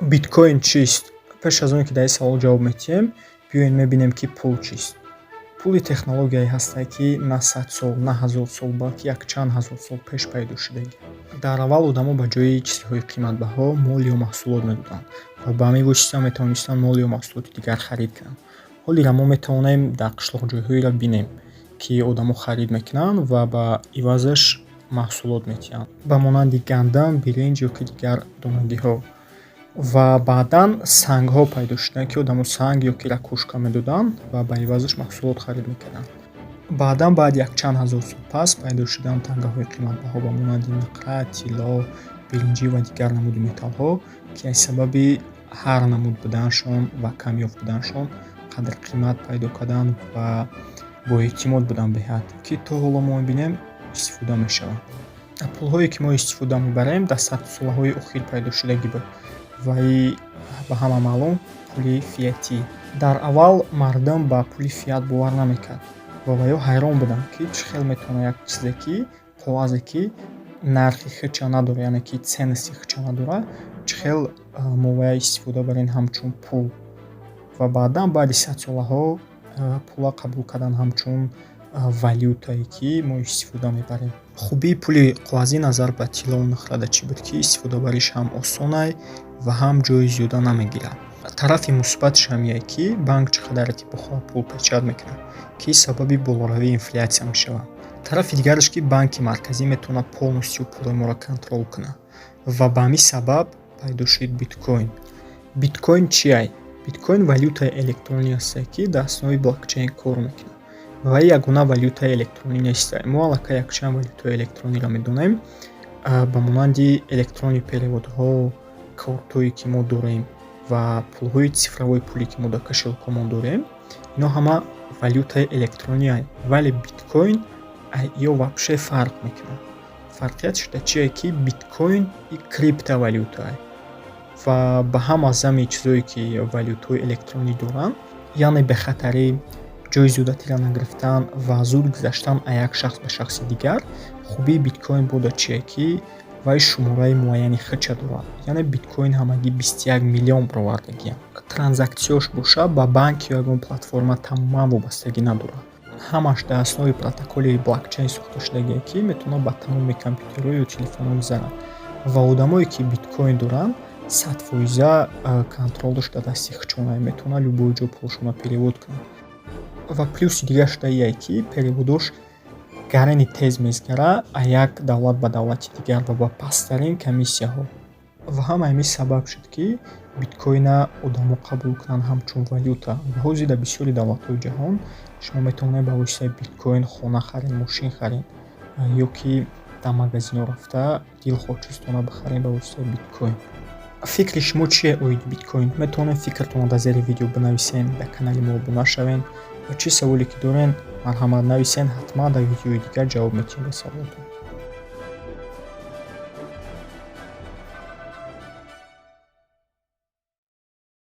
Биткоин чист? Пеш аз оне ки дар ин савол ҷавоб медиҳем, биёед мебинем ки пул чист. Пули технологияе ҳастае ки на 100 сол, на 1000 сол, балки якчанд ҳазор сол пеш пайдо шудагӣ. Дар аввал одамо ба ҷои чизҳои қиматбаҳо мол ё маҳсулот медоданд ва ба ҳамин восита метавонистанд мол ё маҳсулоти дигар харид кунанд. Ҳолира мо метавонем дар қишлоқҷойҳоеро бинем, ки одамо харид мекунанд ва ба ивазаш маҳсулот метиҳанд, ба монанди гандам, биринҷ ё ки дигар донагиҳо. Ва баъдан сангҳо пайдо шуданд, ки одамо санг ё ки ракушка медоданд ва ба ивазаш маҳсулот харид мекарданд. Баъдан баъд якчанд ҳазор сол пас пайдо шуданд тангаҳои қиматбаҳо ба монанди нақра, тилло, биринҷӣ ва дигар намуди металлҳо, ки аз сабаби ҳар намуд буданашон ва камёб буданашон қадрқимат пайдо карданд ва боэътимод буданд беҳад, ки то ҳоло мо мебинем истифода мешаванд. Пулҳое ки мо истифода мебарем дар садсолаҳои охир пайдошудагӣ буд ва ба ҳама маълум пули фиатӣ. Дар аввал мардум ба пули фиат бовар намекард ва ба ё ҳайрон буданд, ки чӣ хел метавона як чизе ки коғазе ки нархи хеча надора, яъне ки ценности хеча надора, чӣ хел мо ваи истифода барем ҳамчун пул. Ва баъдан баъди садсолаҳо пула қабул кардан ҳамчун валютае, ки мо истифода мебарем. Хубии пули коғазӣ назар ба тиллоу нақрада чӣ буд, ки истифодабариш ҳам осонай ва ҳам ҷойи зиёда намегирад. Тарафи мусбатш ҳамие, ки банк чӣ қадар иттифоқҳои пул печат мекунад, ки сабаби болоравии инфлясия мешавад. Тарафи дигараш, ки банки марказӣ метавонад полностью пули моро контрол кунад ва ба ҳамин сабаб пайдо шуд биткоин. Биткоин чие? Биткоин валютаи электронӣ ҳастае, ки дар аснои блокчейн кор мекунад. Вай ягона валютаи электронӣ нестае. Мо аллакай якчанд валютаи электрониро медонем, ба монанди электронии переводҳо, кортҳое ки мо дорем ва пулҳои цифровой пуле ки мо дар кошелкомон дорем. Ино ҳама валютаи электрониянд, вале биткоин ё вообще фарқ мекунад. Фарқиятш дар чие, ки биткоин криптовалютае ва ба ҳам аз ҳами чизое ки валютаи электронӣ доранд, яъне бехатарӣ, ҷои зиёдатиро нагирифтан ва зуд гузаштан аз як шахс ба шахси дигар. Хубии биткоин буда чие, ки вай шумораи муайяни хеча дорад. Яъне биткоин ҳамагӣ 21 миллион баровардагиам. Транзаксияш боша ба банк ё ягон платформа тамоман вобастагӣ надорад. Ҳамаш дар аснои протоколи блокчейн сохта шудагие, ки метавонад ба тамоми компютерҳо ё телефонҳо гузарад. Ва одамое ки биткоин доранд 100% контролш дар дасти хечонае, метавонад любой ҷо пулашонро перевод кунад. Ва плюси дигараш дар ие, ки переводош гарани тез мезгара аз як давлат ба давлати дигар ва ба пасттарин комиссияҳо. Ва ҳама ҳамин сабаб шуд, ки биткоина одамо қабул кунанд ҳамчун валюта. Ва ҳозир дар бисёри давлатҳои ҷаҳон шумо метавонед ба воситаи биткоин хона харед, мошин харед ё ки дар магазинҳо рафта дилхоҳчистона бихаред ба воситаи биткоин. Фикри шумо чие оиди биткоин? Метавонед фикртонро дар зери видео бинависен, дар канали мо обуна шавен ва чӣ саволе ки дорен марҳамат нависен, ҳатман дар видеои дигар ҷавоб медиҳем ба саволатон.